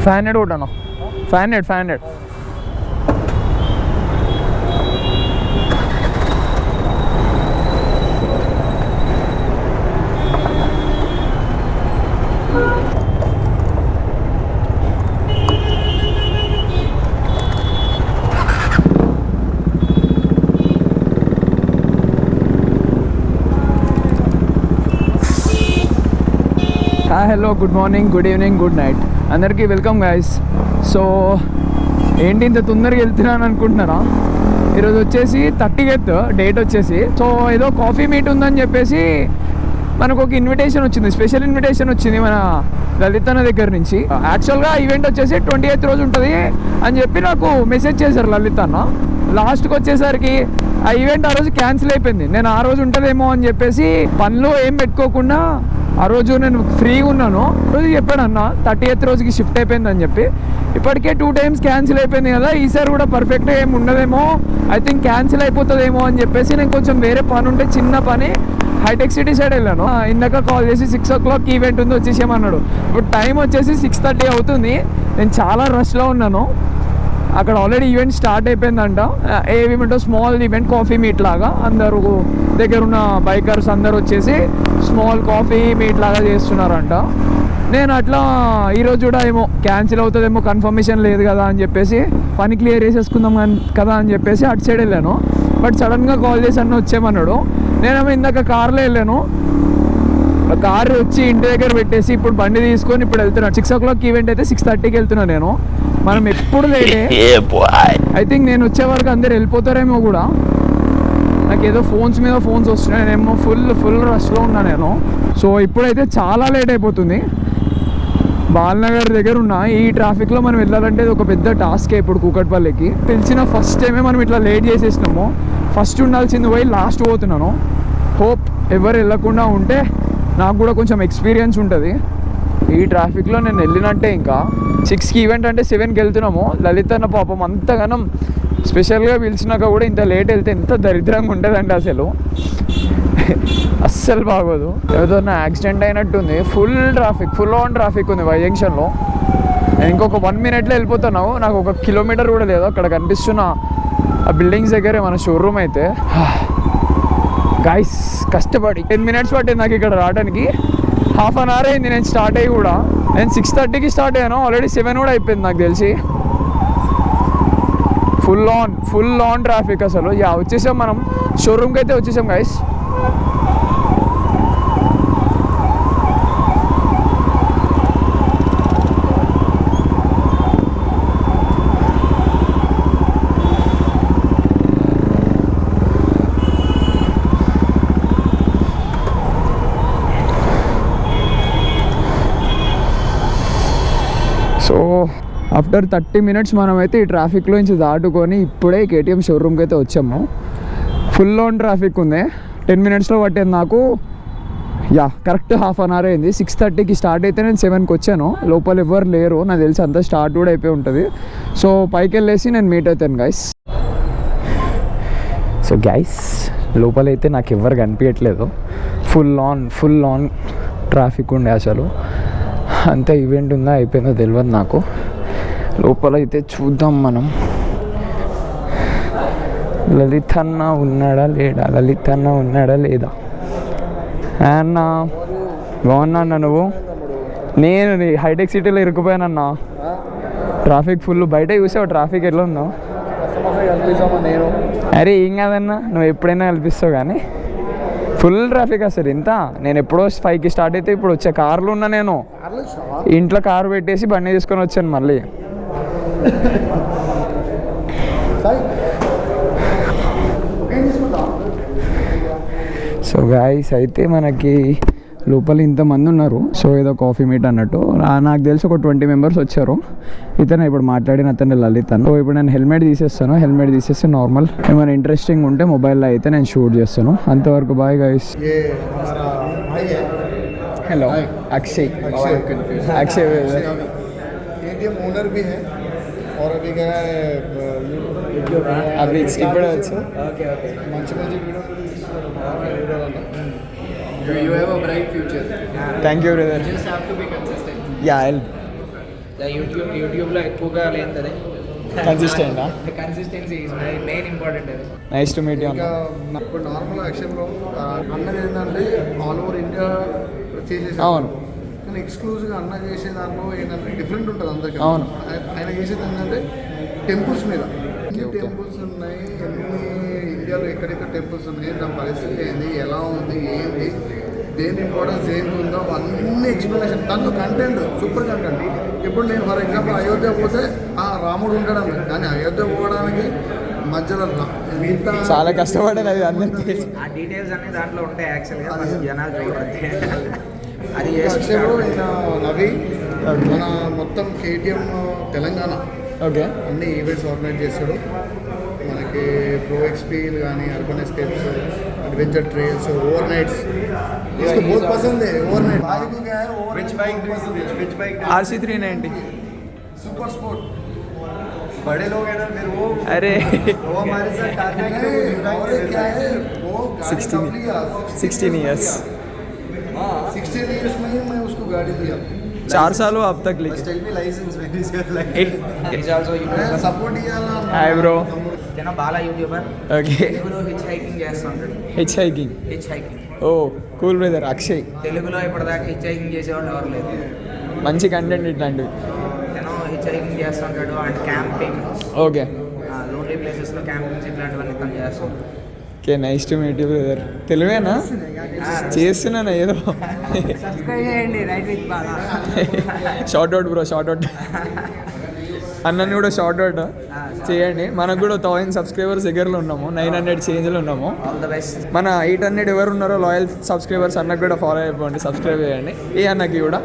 500 కొట్టాను. 500. Hello, good morning, good evening, good night అందరికీ welcome guys. So ఏంటి ఇంత తొందరగా వెళ్తున్నాను అనుకుంటున్నారా? ఈరోజు వచ్చేసి 30th డేట్ వచ్చేసి. సో ఏదో కాఫీ మీట్ ఉందని చెప్పేసి మనకు ఒక ఇన్విటేషన్ వచ్చింది, స్పెషల్ ఇన్విటేషన్ వచ్చింది మన లలిత్ అన్న దగ్గర నుంచి. యాక్చువల్గా ఈవెంట్ వచ్చేసి 28th రోజు ఉంటుంది అని చెప్పి నాకు మెసేజ్ చేశారు లలిత్ అన్న. లాస్ట్కి వచ్చేసరికి ఆ ఈవెంట్ ఆ రోజు క్యాన్సిల్ అయిపోయింది. నేను ఆ రోజు ఉంటుందేమో అని చెప్పేసి పనిలో ఏం పెట్టుకోకుండా ఆ రోజు నేను ఫ్రీగా ఉన్నాను. రోజు చెప్పాడు అన్న 30th రోజుకి షిఫ్ట్ అయిపోయింది అని చెప్పి. ఇప్పటికే 2 times క్యాన్సిల్ అయిపోయింది కదా, ఈసారి కూడా పర్ఫెక్ట్గా ఏమి ఉండదేమో, ఐ థింక్ క్యాన్సిల్ అయిపోతుందేమో అని చెప్పేసి నేను కొంచెం వేరే పని ఉంటే చిన్న పని హైటెక్ సిటీ సైడ్ వెళ్ళాను. ఇందాక కాల్ చేసి 6 o'clock ఈవెంట్ ఉంది వచ్చేసేమన్నాడు. ఇప్పుడు టైం వచ్చేసి 6:30 అవుతుంది. నేను చాలా రష్లో ఉన్నాను. అక్కడ ఆల్రెడీ ఈవెంట్ స్టార్ట్ అయిపోయిందంట. ఏ event? Small event, coffee meet లాగా. అందరూ దగ్గర ఉన్న బైకర్స్ అందరూ వచ్చేసి స్మాల్ కాఫీ మీట్ లాగా చేస్తున్నారంట. నేను అట్లా ఈరోజు కూడా ఏమో క్యాన్సిల్ అవుతుందేమో, కన్ఫర్మేషన్ లేదు కదా అని చెప్పేసి పని క్లియర్ చేసేసుకుందాం కదా అని చెప్పేసి అటు సైడ్ వెళ్ళాను. బట్ సడన్గా కాల్ చేసి అన్న వచ్చేమన్నాడు. నేనేమో ఇందాక కార్లో వెళ్ళాను. కారు వచ్చి ఇంటి దగ్గర పెట్టేసి ఇప్పుడు బండి తీసుకొని ఇప్పుడు వెళ్తున్నాను. 6 o'clock ఈవెంట్ అయితే 6:30కి వెళ్తున్నాను నేను. మనం ఎప్పుడు లేటే. ఐ థింక్ నేను వచ్చే వరకు అందరు వెళ్ళిపోతారేమో కూడా. నాకు ఏదో ఫోన్స్ మీద ఫోన్స్ వస్తున్నాయి, నేనేమో ఫుల్ రష్లో ఉన్నా నేను. సో ఇప్పుడైతే చాలా లేట్ అయిపోతుంది. బాలనగర్ దగ్గర ఉన్న ఈ ట్రాఫిక్లో మనం వెళ్ళాలంటే ఇది ఒక పెద్ద టాస్కే. ఇప్పుడు కూకట్పల్లికి తెలిసిన ఫస్ట్ టైమే మనం ఇట్లా లేట్ చేసేసినాము. ఫస్ట్ ఉండాల్సింది పోయి లాస్ట్ పోతున్నాను. హోప్ ఎవరు వెళ్ళకుండా ఉంటే నాకు కూడా కొంచెం ఎక్స్పీరియన్స్ ఉంటుంది. ఈ ట్రాఫిక్లో నేను వెళ్ళినట్టే. ఇంకా 6కి ఈవెంట్ అంటే 7కి వెళ్తున్నాము. లలిత్ అన్న పాపం అంతగానం స్పెషల్గా పిలిచినాక కూడా ఇంత లేట్ వెళ్తే ఎంత దరిద్రంగా ఉంటుందండి అసలు. అస్సలు బాగోదు. ఏదైనా యాక్సిడెంట్ అయినట్టుంది. ఫుల్ ఆన్ ట్రాఫిక్ ఉంది వై జంక్షన్లో. నేను ఇంకొక 1 minute వెళ్ళిపోతున్నావు. నాకు 1 kilometer కూడా లేదు. అక్కడ కనిపిస్తున్న ఆ బిల్డింగ్స్ దగ్గరే మన షోరూమ్ అయితే. గైస్ కష్టపడి 10 minutes పట్టింది నాకు ఇక్కడ రావడానికి. ½ an hour అయింది నేను స్టార్ట్ అయ్యి కూడా. నేను 6:30కి స్టార్ట్ అయ్యాను, ఆల్రెడీ 7 కూడా అయిపోయింది నాకు తెలిసి. ఫుల్ ఆన్ ట్రాఫిక్ అసలు. వచ్చేసాం మనం షోరూమ్కి అయితే వచ్చేసాం గైస్. సో ఆఫ్టర్ 30 minutes మనమైతే ఈ ట్రాఫిక్లో నుంచి దాటుకొని ఇప్పుడే కేటీఎం షోరూమ్కి అయితే వచ్చాము. ఫుల్ ఆన్ ట్రాఫిక్ ఉంది. 10 minutesలో పట్టేది నాకు. కరెక్ట్ ½ an hour అయింది. 6:30కి స్టార్ట్ అయితే నేను 7కి వచ్చాను. లోపల ఎవరు లేరు నాకు తెలిసి, అంతా స్టార్ట్ కూడా అయిపోయి ఉంటుంది. సో పైకి వెళ్ళేసి నేను మీట్ అవుతాను గైస్. సో గైస్ లోపలైతే నాకు ఎవరు కనిపించట్లేదు. ఫుల్ ఆన్ ట్రాఫిక్ ఉండే అసలు. అంత ఈవెంట్ ఉందా అయిపోయిందో తెలియదు నాకు. లోపల అయితే చూద్దాం మనం. లలిత్ అన్న ఉన్నాడా లేదా? అన్న బాగున్నా అన్న. నువ్వు? నేను హైటెక్ సిటీలో ఇరుక్కుపోయానన్నా. Traffic full. బయట చూసావు ట్రాఫిక్ ఎట్లా ఉందో? అరే ఏం కాదన్నా, నువ్వు ఎప్పుడైనా కల్పిస్తావు కానీ ఫుల్ ట్రాఫిక్ అసలు. ఇంత నేను ఎప్పుడో 5కి స్టార్ట్ అయితే ఇప్పుడు వచ్చే కార్లో ఉన్నా. నేను ఇంట్లో కారు పెట్టేసి బండి తీసుకొని వచ్చాను మళ్ళీ. సో గాయ్స్ అయితే మనకి లోపల ఇంతమంది ఉన్నారు. సో ఏదో కాఫీ మీట్ అన్నట్టు. నాకు తెలిసి ఒక 20 members వచ్చారు. ఇతను ఇప్పుడు మాట్లాడిన అతను లలిత్ అన్న. సో ఇప్పుడు నేను హెల్మెట్ తీసేస్తే నార్మల్ ఏమైనా ఇంట్రెస్టింగ్ ఉంటే మొబైల్లో అయితే నేను షూట్ చేస్తాను. అంతవరకు bye guys. Hello Akshay ATM owner भी है और अभी गया है अभी ఇప్పుడు వచ్చు. ओके మంచి video You have a bright future. Thank you brother. You just have to be consistent. Yeah, I'll యూట్యూబ్లో ఎక్కువగా లేనిది కన్సిస్టెంటా? కన్సిస్టెన్సీ ఈజ్ మెయిన్ ఇంపార్టెంట్ అది. నైస్ టు మీట్ యూ అన్న. ఇంకా ఇప్పుడు నార్మల్ యాక్షన్లో అన్నది ఏంటంటే ఆల్ ఓవర్ ఇండియా చేసేసి అవును. కానీ ఎక్స్క్లూజివ్గా అన్న చేసే దాంట్లో ఏంటంటే డిఫరెంట్ ఉంటుంది అందరికీ. అవును. ఆయన చేసేది ఏంటంటే టెంపుల్స్ మీద ఎన్ని టెంపుల్స్ ఉన్నాయి, ఎన్ని ఇండియాలో ఎక్కడెక్కడ టెంపుల్స్ ఉన్నాయి, దాని పరిస్థితి ఏంది, ఎలా ఉంది, ఏంటి, దేని ఇంపార్టెన్స్ ఏంటి ఉందో అన్ని ఎక్స్ప్లెనేషన్. దాంట్లో కంటెంట్ సూపర్ కంటెంట్. ఇప్పుడు నేను ఫర్ ఎగ్జాంపుల్ అయోధ్య పోతే రాముడు ఉంటాడు అన్న, కానీ అయోధ్య పోవడానికి మధ్యలో మిగతా చాలా కష్టపడ్డాను అది అందరికీ. ఆ డీటెయిల్స్ అన్ని దాంట్లో ఉంటాయి యాక్చువల్గా, జనాలు చూడరు. అది యాక్చువల్గా నేను నవి మన మొత్తం కేటీఎం తెలంగాణ ఓకే. అన్ని ఈవెంట్స్ ఆర్గనైజ్ చేస్తాడు. మనకి ప్రో ఎక్స్పీల్ కానీ urban escapes, adventure trails, overnights, इसको बहुत पसंद है। ओवर नाइट भाई को क्या है, Which bike do you use? Which bike? RC 390 super sport. बड़े लोग हैं ना फिर वो अरे वो हमारे साथ टारगेट पे वो डिजाइन और क्या है वो गाड़ी 16 कब लिया? 16 years 16 years में ही मैं उसको गाड़ी दिया। 4 साल हुआ अब तक लेके. tell me license when is your license? Is also मैं యూట్యూబర్. सपोर्ट किया ना। Hi bro. నేను బాలా యూట్యూబర్. ఓకే. తెలుగులో హిచ్ హైకింగ్ చేస్తుంటాడు. Hitch hiking. హిచ్ హైకింగ్ ఓ కూల్ బ్రదర్ అక్షయ్. తెలుగులో ఇప్పటిదాకా హిచ్ హైకింగ్ చేసేవాళ్ళు ఎవరు లేదు. మంచి కంటెంట్ ఇట్లాంటివి. నేను హిచ్ హైకింగ్ చేస్తుంటాడు అండ్ క్యాంపింగ్, ఓకే లోన్లీ ప్లేసెస్లో క్యాంపింగ్స్ ఇట్లాంటివన్నీ తను చేస్తుంటాడు. Okay nice to meet you brother. తెలుగేనా? చేస్తున్నాను ఏదో. సబ్స్క్రైబ్ చేయండి right with Bala. Shout out bro, shout out. అన్నని కూడా షార్ట్ అవుట్ చేయండి. మనకు కూడా 1000 సబ్స్క్రైబర్స్ దగ్గరలో ఉన్నాము, 900 చేంజ్లో ఉన్నాము. All the best. మన 800 ఎవరు ఉన్నారో లాయల్ సబ్స్క్రైబర్స్ అన్నకు కూడా ఫాలో అయిపోండి, సబ్స్క్రైబ్ చేయండి ఏ అన్నకి కూడా.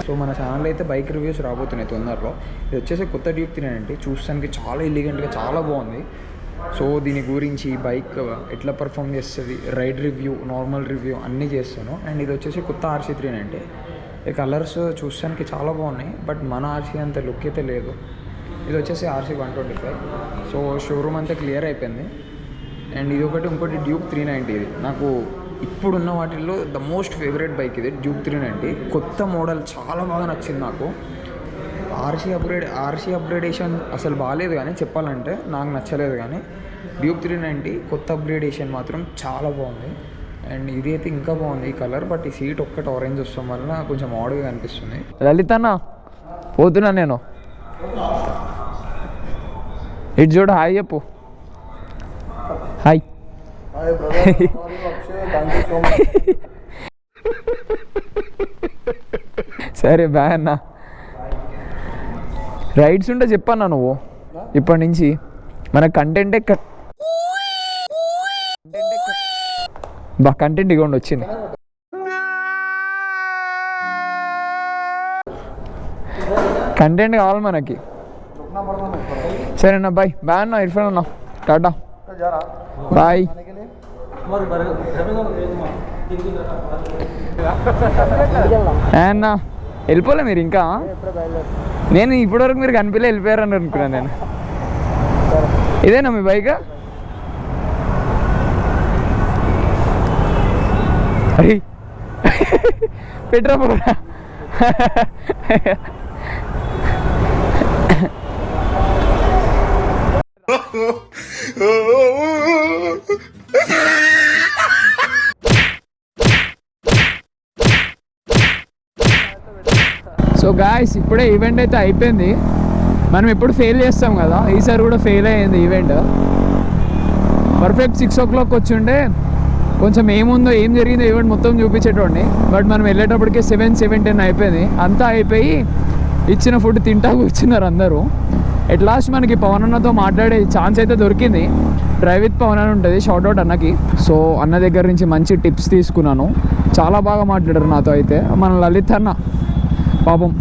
సో మన ఛానల్ అయితే బైక్ రివ్యూస్ రాబోతున్నాయి తొందరలో. ఇది వచ్చేసి కొత్త ట్యూబ్ తినేయండి, చూస్తానికి చాలా ఎలిగెంట్గా చాలా బాగుంది. సో దీని గురించి బైక్ ఎట్లా పర్ఫామ్ చేస్తుంది, రైడ్ రివ్యూ, నార్మల్ రివ్యూ అన్నీ చేస్తాను. అండ్ ఇది వచ్చేసి కొత్త RC 390. ఈ కలర్స్ చూస్తానికి చాలా బాగున్నాయి, బట్ మన RC అంత లుక్ అయితే లేదు. ఇది వచ్చేసి RC 125. సో షోరూమ్ అంతా క్లియర్ అయిపోయింది. అండ్ ఇది ఒకటి ఇంకోటి డ్యూక్ 390. ఇది నాకు ఇప్పుడున్న వాటిల్లో ద మోస్ట్ ఫేవరెట్ బైక్ ఇది డ్యూక్ 390. కొత్త మోడల్ చాలా బాగా నచ్చింది నాకు. RC అప్గ్రేడేషన్ అసలు బాగాలేదు, కానీ చెప్పాలంటే నాకు నచ్చలేదు. కానీ డ్యూక్ 390 కొత్త అప్గ్రేడేషన్ మాత్రం చాలా బాగుంది. అండ్ ఇది అయితే ఇంకా బాగుంది ఈ కలర్, బట్ ఈ సీట్ ఒక్కటి ఆరెంజ్ వస్తాం వల్ల కొంచెం ఆడ్గా కనిపిస్తుంది. లలిత అన్న పోతున్నా నేను. ఇటు చూడు, హాయ్ చెప్పు. Hi. Hi brother, Akshay, thank you so much. సరే బాయ్ అన్న. రైడ్స్ ఉంటే చెప్పన్నా నువ్వు ఇప్పటి నుంచి. మన కంటెంటే కంటెంట్ ఇగోండి వచ్చింది. కంటెంట్ కావాలి మనకి. సరేనా బాయ్. బాయ్ అన్న, ఇర్ఫాన్ అన్న, టాటా బాయ్. అన్న వెళ్ళిపోలే మీరు ఇంకా? నేను ఇప్పటివరకు మీరు కనిపించలే, వెళ్ళిపోయారని అనుకున్నాను నేను. ఇదేనా మీ బైక్? పెట్రా పోరా. సో గాయస్ ఇప్పుడే ఈవెంట్ అయితే అయిపోయింది. మనం ఎప్పుడు ఫెయిల్ చేస్తాం కదా, ఈసారి కూడా ఫెయిల్ అయ్యింది ఈవెంట్. పర్ఫెక్ట్ 6 o'clock వచ్చి ఉంటే కొంచెం ఏముందో ఏం జరిగిందో ఈవెంట్ మొత్తం చూపించేటోడిని. బట్ మనం వెళ్ళేటప్పటికే 7, 7:10 అయిపోయింది. అంతా అయిపోయి ఇచ్చిన ఫుడ్ తింటా కూర్చున్నారు అందరూ. ఎట్ లాస్ట్ మనకి పవన్ అన్నతో మాట్లాడే ఛాన్స్ అయితే దొరికింది. డ్రైవ్ విత్ పవన్ అని ఉంటుంది, షార్ట్ అవుట్ అన్నకి. సో అన్న దగ్గర నుంచి మంచి టిప్స్ తీసుకున్నాను, చాలా బాగా మాట్లాడారు నాతో. అయితే మన లలిత్ అన్న పాపం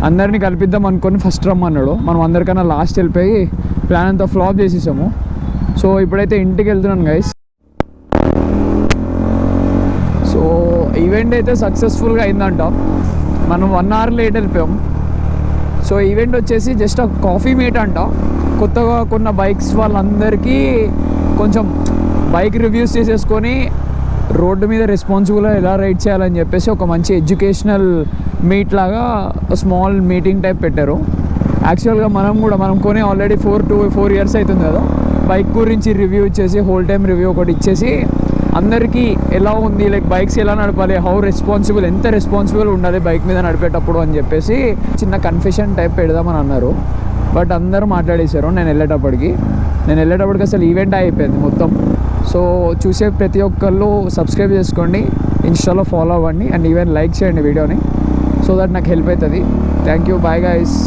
అందరినీ కల్పిద్దాం అనుకొని ఫస్ట్ రమ్మన్నాడు. మనం అందరికన్నా లాస్ట్ వెళ్ళిపోయి ప్లాన్ అంతా ఫ్లాప్ చేసేసాము. సో ఇప్పుడైతే ఇంటికి వెళ్తున్నాను గైస్. సో ఈవెంట్ అయితే సక్సెస్ఫుల్గా అయిందంట. మనం 1 hour లేట్ వెళ్ళిపోయాం. సో ఈవెంట్ వచ్చేసి జస్ట్ ఆ కాఫీ మీట్ అంట. కొత్తగా కొన్న బైక్స్ వాళ్ళందరికీ కొంచెం బైక్ రివ్యూస్ చేసేసుకొని రోడ్డు మీద రెస్పాన్సిబుల్గా ఎలా రైడ్ చేయాలని చెప్పేసి ఒక మంచి ఎడ్యుకేషనల్ మీట్ లాగా స్మాల్ మీటింగ్ టైప్ పెట్టారు. యాక్చువల్గా మనం కొని ఆల్రెడీ 4 ఇయర్స్ అవుతుంది కదా, బైక్ గురించి రివ్యూ ఇచ్చేసి హోల్ టైమ్ రివ్యూ ఒకటి ఇచ్చేసి అందరికీ ఎలా ఉంది, లైక్ బైక్స్ ఎలా నడపాలి, హౌ రెస్పాన్సిబుల్, ఎంత రెస్పాన్సిబుల్ ఉండాలి బైక్ మీద నడిపేటప్పుడు అని చెప్పేసి చిన్న కన్ఫెషన్ టైప్ పెడదామని అన్నారు. బట్ అందరూ మాట్లాడేశారు. నేను వెళ్ళేటప్పటికి అసలు ఈవెంట్ అయిపోయింది మొత్తం. సో చూసే ప్రతి ఒక్కళ్ళు సబ్స్క్రైబ్ చేసుకోండి, ఇన్స్టాలో ఫాలో అవ్వండి, అండ్ ఈవెన్ లైక్ చేయండి వీడియోని, సో దట్ నాకు హెల్ప్ అవుతుంది. Thank you, bye guys.